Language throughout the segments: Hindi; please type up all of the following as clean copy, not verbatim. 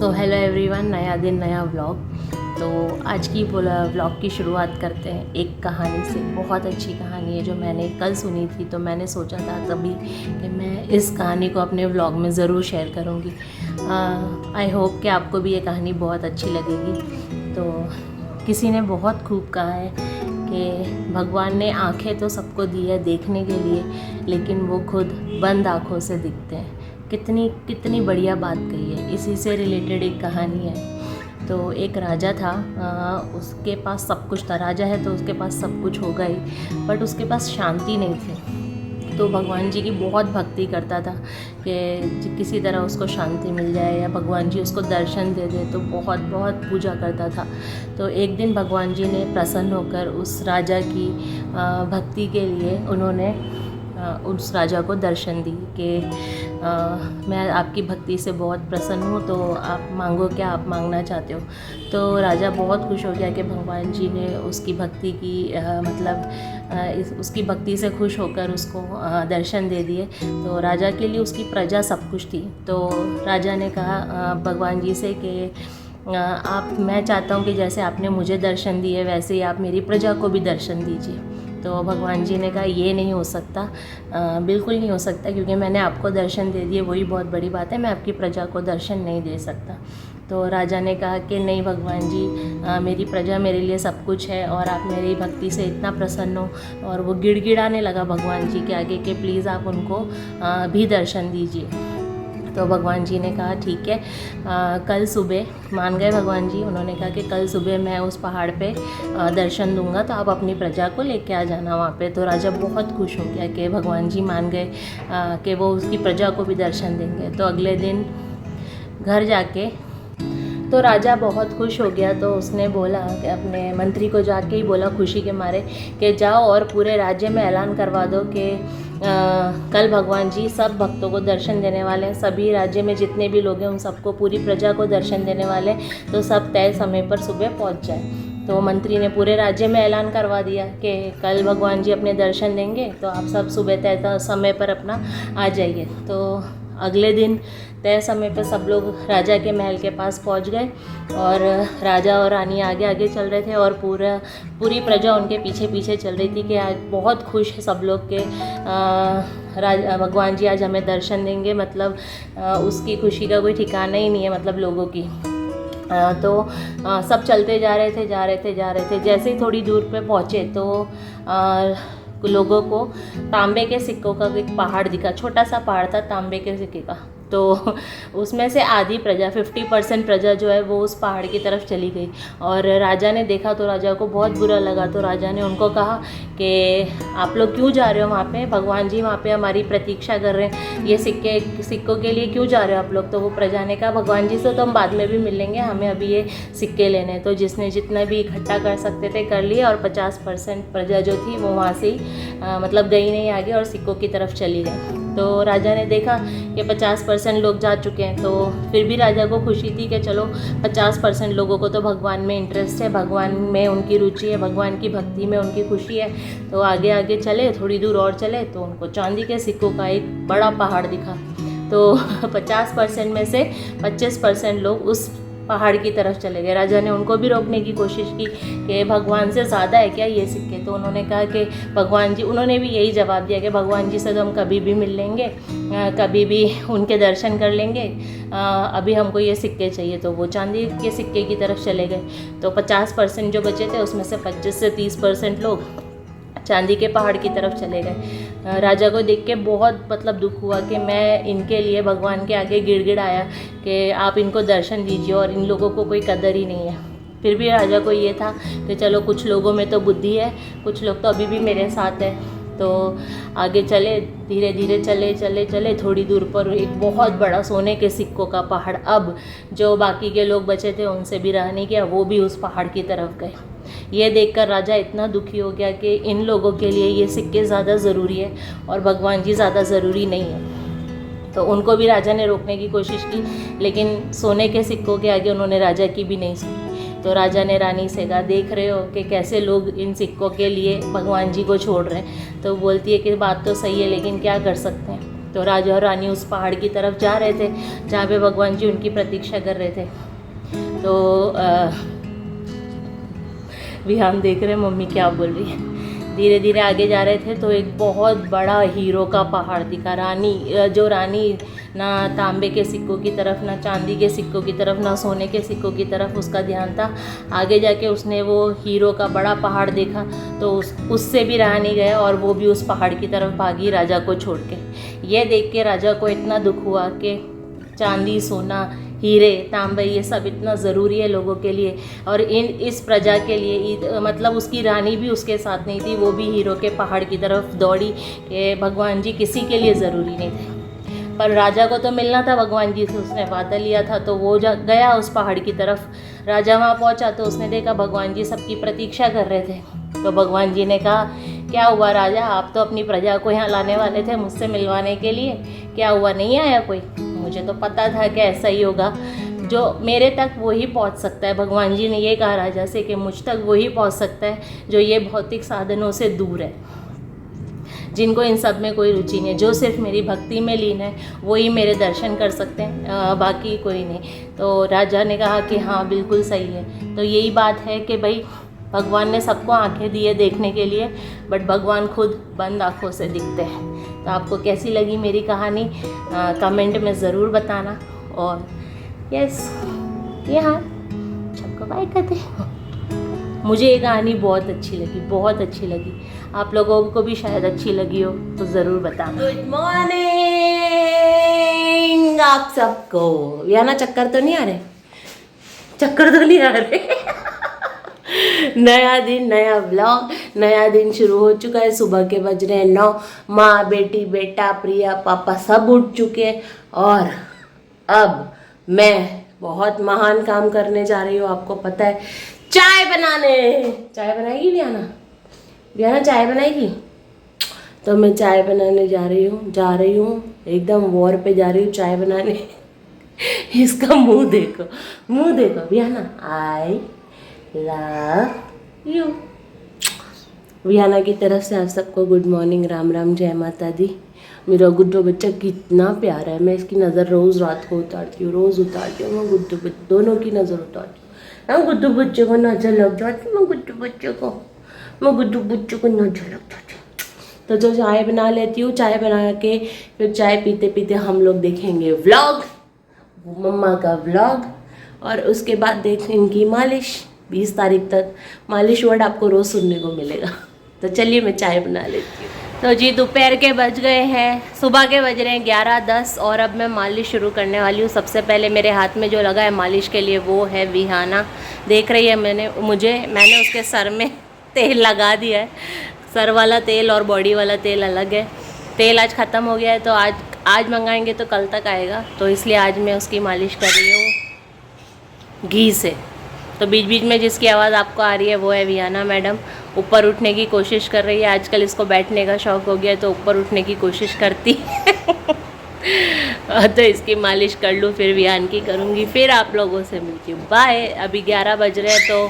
सो हेलो एवरीवन, नया दिन नया व्लॉग। तो आज की व्लॉग की शुरुआत करते हैं एक कहानी से। बहुत अच्छी कहानी है जो मैंने कल सुनी थी, तो मैंने सोचा था तभी कि मैं इस कहानी को अपने व्लॉग में ज़रूर शेयर करूँगी। आई होप कि आपको भी ये कहानी बहुत अच्छी लगेगी। तो किसी ने बहुत खूब कहा है कि भगवान ने आँखें तो सबको दी है देखने के लिए, लेकिन वो खुद बंद आँखों से दिखते हैं। कितनी कितनी बढ़िया बात कही है। इसी से रिलेटेड एक कहानी है। तो एक राजा था, उसके पास सब कुछ था। राजा है तो उसके पास सब कुछ होगा ही, बट उसके पास शांति नहीं थी। तो भगवान जी की बहुत भक्ति करता था कि किसी तरह उसको शांति मिल जाए या भगवान जी उसको दर्शन दे दे। तो बहुत बहुत पूजा करता था। तो एक दिन भगवान जी ने प्रसन्न होकर उस राजा की भक्ति के लिए उन्होंने उस राजा को दर्शन दी कि मैं आपकी भक्ति से बहुत प्रसन्न हूँ, तो आप मांगो क्या आप मांगना चाहते हो। तो राजा बहुत खुश हो गया कि भगवान जी ने उसकी भक्ति की उसकी भक्ति से खुश होकर उसको दर्शन दे दिए। तो राजा के लिए उसकी प्रजा सब कुछ थी। तो राजा ने कहा भगवान जी से कि मैं चाहता हूँ कि जैसे आपने मुझे दर्शन दिए वैसे ही आप मेरी प्रजा को भी दर्शन दीजिए। तो भगवान जी ने कहा ये नहीं हो सकता, बिल्कुल नहीं हो सकता, क्योंकि मैंने आपको दर्शन दे दिए वही बहुत बड़ी बात है, मैं आपकी प्रजा को दर्शन नहीं दे सकता। तो राजा ने कहा कि नहीं भगवान जी, मेरी प्रजा मेरे लिए सब कुछ है और आप मेरी भक्ति से इतना प्रसन्न हो। और वो गिड़गिड़ाने लगा भगवान जी के आगे कि प्लीज़ आप उनको भी दर्शन दीजिए। तो भगवान जी ने कहा ठीक है, कल सुबह मान गए भगवान जी। उन्होंने कहा कि कल सुबह मैं उस पहाड़ पे दर्शन दूंगा, तो आप अपनी प्रजा को लेके आ जाना वहाँ पे। तो राजा बहुत खुश हो गया कि भगवान जी मान गए कि वो उसकी प्रजा को भी दर्शन देंगे। तो अगले दिन घर जाके तो राजा बहुत खुश हो गया। तो उसने बोला कि अपने मंत्री को जाके ही बोला खुशी के मारे कि जाओ और पूरे राज्य में ऐलान करवा दो कि कल भगवान जी सब भक्तों को दर्शन देने वाले हैं। सभी राज्य में जितने भी लोग हैं उन सबको, पूरी प्रजा को दर्शन देने वाले हैं। तो सब तय समय पर सुबह पहुंच जाए। तो मंत्री ने पूरे राज्य में ऐलान करवा दिया कि कल भगवान जी अपने दर्शन देंगे, तो आप सब सुबह तय समय पर अपना आ जाइए। तो अगले दिन तय समय पर सब लोग राजा के महल के पास पहुंच गए और राजा और रानी आगे आगे चल रहे थे और पूरी प्रजा उनके पीछे पीछे चल रही थी कि आज बहुत खुश है सब लोग के भगवान जी आज हमें दर्शन देंगे। मतलब उसकी खुशी का कोई ठिकाना ही नहीं है, मतलब लोगों की। तो सब चलते जा रहे थे। जैसे ही थोड़ी दूर पे पहुँचे तो लोगों को तांबे के सिक्कों का एक पहाड़ दिखा। छोटा सा पहाड़ था तांबे के सिक्के का। तो उसमें से आधी प्रजा 50% प्रजा जो है वो उस पहाड़ की तरफ चली गई। और राजा ने देखा तो राजा को बहुत बुरा लगा। तो राजा ने उनको कहा कि आप लोग क्यों जा रहे हो वहाँ पे, भगवान जी वहाँ पे हमारी प्रतीक्षा कर रहे हैं, ये सिक्कों के लिए क्यों जा रहे हो आप लोग। तो वो प्रजा ने कहा भगवान जी से तो हम बाद में भी मिल लेंगे, हमें अभी ये सिक्के लेने हैं। तो जिसने जितना भी इकट्ठा कर सकते थे कर लिए और 50% प्रजा जो थी वो वहाँ से मतलब गई नहीं आगे और सिक्कों की तरफ चली गई। तो राजा ने देखा कि 50% लोग जा चुके हैं। तो फिर भी राजा को खुशी थी कि चलो 50% लोगों को तो भगवान में इंटरेस्ट है, भगवान में उनकी रुचि है, भगवान की भक्ति में उनकी खुशी है। तो आगे आगे चले, थोड़ी दूर और चले तो उनको चांदी के सिक्कों का एक बड़ा पहाड़ दिखा। तो 50% में से 25% लोग उस पहाड़ की तरफ चले गए। राजा ने उनको भी रोकने की कोशिश की कि भगवान से ज़्यादा है क्या ये सिक्के। तो उन्होंने कहा कि भगवान जी, उन्होंने भी यही जवाब दिया कि भगवान जी से तो हम कभी भी मिल लेंगे, कभी भी उनके दर्शन कर लेंगे, अभी हमको ये सिक्के चाहिए। तो वो चांदी के सिक्के की तरफ चले गए। तो 50% जो बचे थे उसमें से 25 से 30% लोग चांदी के पहाड़ की तरफ चले गए। राजा को देख के बहुत मतलब दुख हुआ कि मैं इनके लिए भगवान के आगे गिड़गिड़ाया कि आप इनको दर्शन दीजिए और इन लोगों को कोई कदर ही नहीं है। फिर भी राजा को ये था कि चलो कुछ लोगों में तो बुद्धि है, कुछ लोग तो अभी भी मेरे साथ है। तो आगे चले, धीरे धीरे चले। थोड़ी दूर पर एक बहुत बड़ा सोने के सिक्कों का पहाड़। अब जो बाकी के लोग बचे थे उनसे भी रह नहीं गया, वो भी उस पहाड़ की तरफ गए। ये देखकर राजा इतना दुखी हो गया कि इन लोगों के लिए ये सिक्के ज़्यादा ज़रूरी है और भगवान जी ज़्यादा ज़रूरी नहीं है। तो उनको भी राजा ने रोकने की कोशिश की, लेकिन सोने के सिक्कों के आगे उन्होंने राजा की भी नहीं सुनी। तो राजा ने रानी से कहा देख रहे हो कि कैसे लोग इन सिक्कों के लिए भगवान जी को छोड़ रहे हैं। तो बोलती है कि बात तो सही है, लेकिन क्या कर सकते हैं। तो राजा और रानी उस पहाड़ की तरफ जा रहे थे जहाँ पे भगवान जी उनकी प्रतीक्षा कर रहे थे। तो विहान देख रहे मम्मी क्या बोल रही है। धीरे धीरे आगे जा रहे थे तो एक बहुत बड़ा हीरो का पहाड़ दिखा। रानी ना तांबे के सिक्कों की तरफ, ना चांदी के सिक्कों की तरफ, ना सोने के सिक्कों की तरफ उसका ध्यान था। आगे जाके उसने वो हीरो का बड़ा पहाड़ देखा तो उससे भी रहा नहीं गया और वो भी उस पहाड़ की तरफ भागी राजा को छोड़ के। ये देख के राजा को इतना दुख हुआ कि चांदी, सोना, हीरे, तांबे ये सब इतना ज़रूरी है लोगों के लिए और इस प्रजा के लिए। मतलब उसकी रानी भी उसके साथ नहीं थी, वो भी हीरो के पहाड़ की तरफ दौड़ी कि भगवान जी किसी के लिए ज़रूरी नहीं थे। पर राजा को तो मिलना था भगवान जी से, उसने वादा लिया था तो वो गया उस पहाड़ की तरफ। राजा वहाँ पहुँचा तो उसने देखा भगवान जी सबकी प्रतीक्षा कर रहे थे। तो भगवान जी ने कहा, क्या हुआ राजा, आप तो अपनी प्रजा को यहाँ लाने वाले थे मुझसे मिलवाने के लिए, क्या हुआ, नहीं आया कोई? मुझे तो पता था कि ऐसा ही होगा, जो मेरे तक वो ही पहुँच सकता है। भगवान जी ने ये कहा राजा से कि मुझ तक वो ही पहुँच सकता है जो ये भौतिक साधनों से दूर है, जिनको इन सब में कोई रुचि नहीं है, जो सिर्फ मेरी भक्ति में लीन है, वो ही मेरे दर्शन कर सकते हैं, बाकी कोई नहीं। तो राजा ने कहा कि हाँ बिल्कुल सही है। तो यही बात है कि भाई भगवान ने सबको आंखें दी है देखने के लिए, बट भगवान खुद बंद आँखों से दिखते हैं। तो आपको कैसी लगी मेरी कहानी कमेंट में ज़रूर बताना। और यस, ये हाँ सबको बाय कर दे। मुझे ये कहानी बहुत अच्छी लगी, बहुत अच्छी लगी। आप लोगों को भी शायद अच्छी लगी हो तो ज़रूर बताना। गुड मॉर्निंग आप सबको। याना चक्कर तो नहीं आ रहे? चक्कर तो नहीं आ रहे? नया दिन, नया व्लॉग, नया दिन शुरू हो चुका है। सुबह के बज रहे हैं 9। माँ, बेटी, बेटा, प्रिया, पापा सब उठ चुके हैं और अब मैं बहुत महान काम करने जा रही हूँ। आपको पता है, चाय बनाने। चाय बनाएगी लियाना? लियाना चाय बनाएगी? तो मैं चाय बनाने जा रही हूँ एकदम वॉर पे जा रही हूँ चाय बनाने। इसका मुंह देखो, मुंह देखो लियाना। I love you. विहाना की तरफ से आप सबको गुड मॉर्निंग, राम राम, जय माता दी। मेरा गुड्डू बच्चा कितना प्यारा है। मैं इसकी नज़र रोज़ रात को उतारती हूँ, रोज़ उतारती हूँ। मैं गुड्डू बच्चे दोनों की नज़र उतारती हूँ। मैं गुड्डू बच्चे को नज़र लग जाती, मैं गुड्डू बच्चे को नज़र लग जाती। तो जो चाय बना लेती हूँ, चाय बना के फिर चाय पीते पीते हम लोग देखेंगे व्लॉग, मम्मा का व्लॉग, और उसके बाद देखें इनकी मालिश। 20 तारीख तक मालिश वर्ड आपको रोज़ सुनने को मिलेगा। तो चलिए मैं चाय बना लेती हूँ। तो जी दोपहर के बज गए हैं, सुबह के बज रहे हैं 11:10 और अब मैं मालिश शुरू करने वाली हूँ। सबसे पहले मेरे हाथ में जो लगा है मालिश के लिए वो है विहाना। देख रही है मैंने उसके सर में तेल लगा दिया है। सर वाला तेल और बॉडी वाला तेल अलग है। तेल आज ख़त्म हो गया है तो आज मंगाएंगे तो कल तक आएगा, तो इसलिए आज मैं उसकी मालिश कर रही हूँ घी से। तो बीच बीच में जिसकी आवाज़ आपको आ रही है वो है विहाना मैडम। ऊपर उठने की कोशिश कर रही है, आजकल इसको बैठने का शौक़ हो गया है तो ऊपर उठने की कोशिश करती है। तो इसकी मालिश कर लूँ, फिर विहान की करूँगी, फिर आप लोगों से मिलती हूँ। बाय। अभी 11 बज रहे हैं तो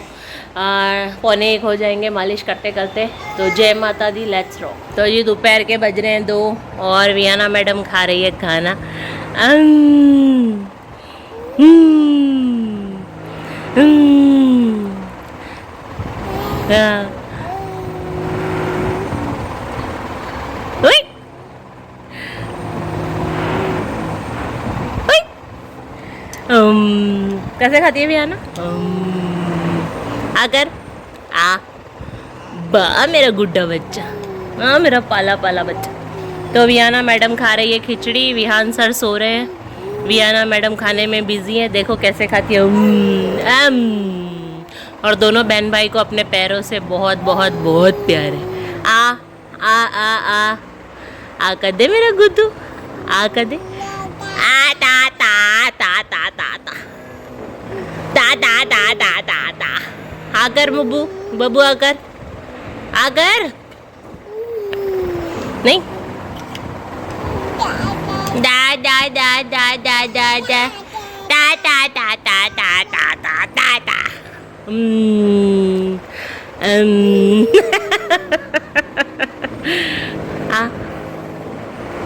12:45 हो जाएंगे मालिश करते करते। तो जय माता दी, लेट्स रॉक। तो ये दोपहर के बज रहे हैं 2 और विहाना मैडम खा रही है खाना। कैसे खाती है विहाना? अगर बा मेरा गुड्डा बच्चा, मेरा पाला पाला बच्चा। तो विहाना मैडम खा रही है खिचड़ी, विहान सर सो रहे हैं। विहाना मैडम खाने में बिजी है, देखो कैसे खाती है। और दोनों बहन भाई को अपने पैरों से बहुत बहुत बहुत प्यार है। आ कर दे मेरा गुड्डू, आ कर दे। आ ता ता ता ता ता ता ता ता ता ता ता ता। आकर बबू आकर नहीं। दा दा दा दा दा दा दा ता ता ता ता ता ता ता ता ता।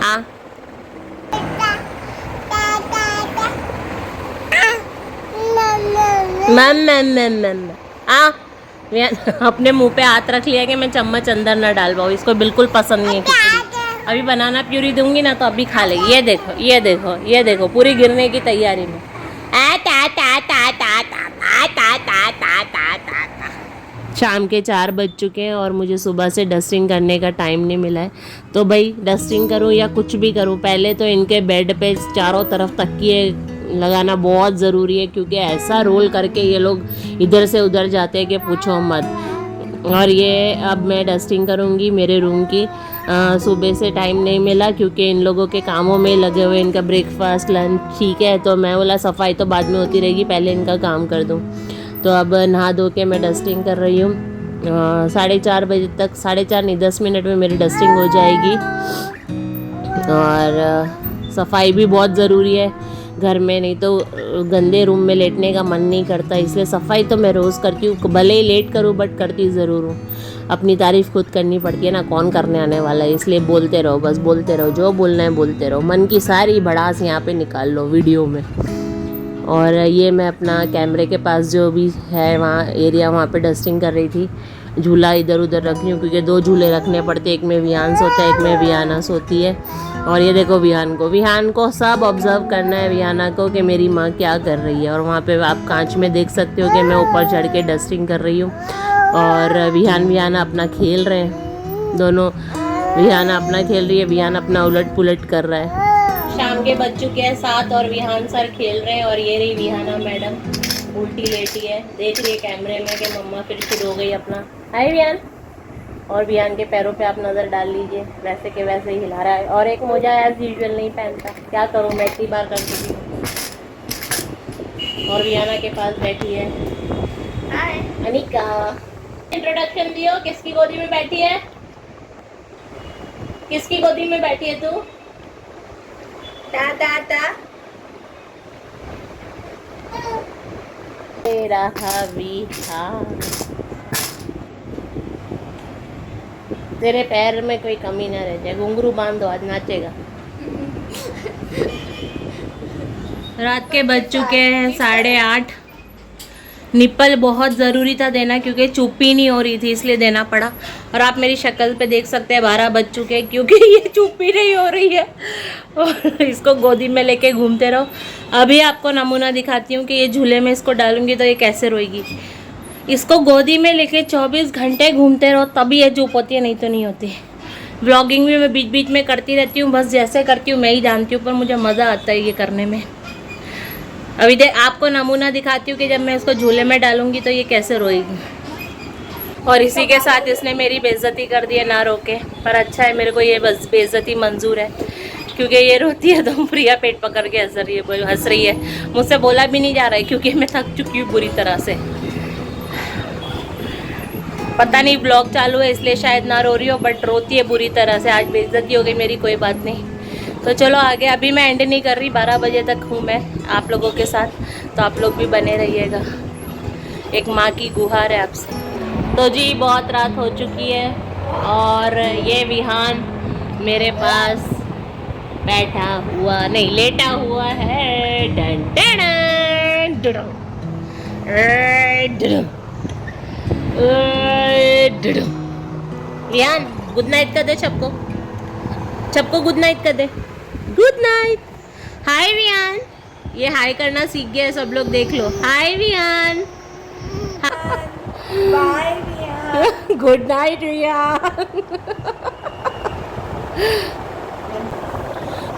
आ मैम मैम मैम मैम अपने मुंह पे हाथ रख लिया कि मैं चम्मच अंदर ना डाल पाऊँ। इसको बिल्कुल पसंद नहीं है खिचड़ी। अभी बनाना प्यूरी दूंगी ना तो अभी खा लेगी। ये देखो ये देखो ये देखो, पूरी गिरने की तैयारी में। शाम के 4 बज चुके हैं और मुझे सुबह से डस्टिंग करने का टाइम नहीं मिला है। तो भाई डस्टिंग करूं या कुछ भी करूं, पहले तो इनके बेड पे चारों तरफ तकिए लगाना बहुत ज़रूरी है, क्योंकि ऐसा रोल करके ये लोग इधर से उधर जाते हैं कि पूछो मत। और ये अब मैं डस्टिंग करूँगी मेरे रूम की। सुबह से टाइम नहीं मिला क्योंकि इन लोगों के कामों में लगे हुए, इनका ब्रेकफास्ट लंच ठीक है, तो मैं बोला सफाई तो बाद में होती रहेगी, पहले इनका काम कर दूँ। तो अब नहा धो के मैं डस्टिंग कर रही हूँ। 4:30 बजे तक, 4:30 नहीं 10 मिनट में मेरी डस्टिंग हो जाएगी। और सफाई भी बहुत ज़रूरी है घर में, नहीं तो गंदे रूम में लेटने का मन नहीं करता, इसलिए सफाई तो मैं रोज़ करती हूँ, भले ही लेट करूँ बट करती ज़रूर हूँ। अपनी तारीफ़ खुद करनी पड़ती है ना, कौन करने आने वाला है, इसलिए बोलते रहो, बस बोलते रहो, जो बोलना है बोलते रहो, मन की सारी भड़ास यहाँ पे निकाल लो वीडियो में। और ये मैं अपना कैमरे के पास जो भी है वहाँ एरिया, वहाँ पे डस्टिंग कर रही थी। झूला इधर उधर रख रही हूँ क्योंकि 2 झूले रखने पड़ते, एक में विहान सोता है, एक में विहाना सोती है। और ये देखो विहान को सब ऑब्जर्व करना है, विहाना को कि मेरी माँ क्या कर रही है। और वहाँ पे आप कांच में देख सकते हो कि मैं ऊपर चढ़ के डस्टिंग कर रही हूँ और विहाना अपना खेल रहे हैं दोनों। विहाना अपना खेल रही है, विहान अपना उलट पुलट कर रहा है। शाम के बज चुके हैं 7 और विहान सर खेल रहे हैं। और ये रही विहाना मैडम उल्टी लेटी है, देख रही है कैमरे में कि मम्मा फिर शुरू हो गई अपना। हाय विहान। और विहान के पैरों पे आप नज़र डाल लीजिए, वैसे के वैसे ही हिला रहा है। और एक मोजा एज यूजुअल नहीं पहनता, क्या करूँ मैं इतनी बार कर चुकी हूँ। और विहाना के पास बैठी है हाय अनिका। इंट्रोडक्शन दियो, किसकी गोदी में बैठी है, किसकी गोदी में बैठी है तू? तेरा विहान, तेरे पैर में कोई कमी ना रह जाए, घुंघरू बांध दो, आज नाचेगा। रात के बज चुके हैं 8:30। निप्पल बहुत ज़रूरी था देना क्योंकि चुप्पी नहीं हो रही थी, इसलिए देना पड़ा। और आप मेरी शक्ल पे देख सकते हैं 12 बज चुके हैं क्योंकि ये चुप्पी नहीं हो रही है और इसको गोदी में लेके घूमते रहो। अभी आपको नमूना दिखाती हूँ कि ये झूले में इसको डालूंगी तो ये कैसे रोएगी। इसको गोदी में लेके 24 घंटे घूमते रहो तभी ये चुप होती है, नहीं तो नहीं होती। व्लॉगिंग भी मैं बीच बीच में करती रहती हूँ, बस जैसे करती हूँ मैं ही जानती हूँ, पर मुझे मज़ा आता है ये करने में। अभी देख आपको नमूना दिखाती हूँ कि जब मैं इसको झूले में डालूंगी तो ये कैसे रोएगी। और इसी के साथ इसने मेरी बेइज्जती कर दी है ना रोके, पर अच्छा है मेरे को ये बस बेइज्जती मंजूर है क्योंकि ये रोती है तो प्रिया पेट पकड़ के हंस रही है। मुझसे बोला भी नहीं जा रहा है क्योंकि मैं थक चुकी हूँ बुरी तरह से। पता नहीं ब्लॉग चालू है इसलिए शायद ना रो रही हो, बट रोती है बुरी तरह से। आज बेइज्जती हो गई मेरी, कोई बात नहीं। तो चलो आगे, अभी मैं एंड नहीं कर रही, 12 बजे तक हूँ मैं आप लोगों के साथ, तो आप लोग भी बने रहिएगा। एक माँ की गुहार है आपसे। तो जी बहुत रात हो चुकी है और ये विहान मेरे पास बैठा हुआ नहीं लेटा हुआ है। Done done done Vihaan good night कर दे सबको, सबको गुड नाइट कर दे। Good night. हाय विहान, ये हाय करना सीख गया है, सब लोग देख लो। Hi Vihaan, bye Vihaan, good night Vihaan.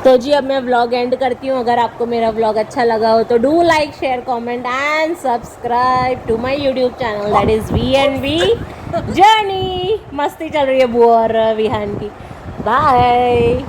तो जी अब मैं व्लॉग एंड करती हूँ। अगर आपको मेरा व्लॉग अच्छा लगा हो तो do like share comment and subscribe to my YouTube channel, that is V&V journey. मस्ती चल रही है बुआ और विहान की। बाय।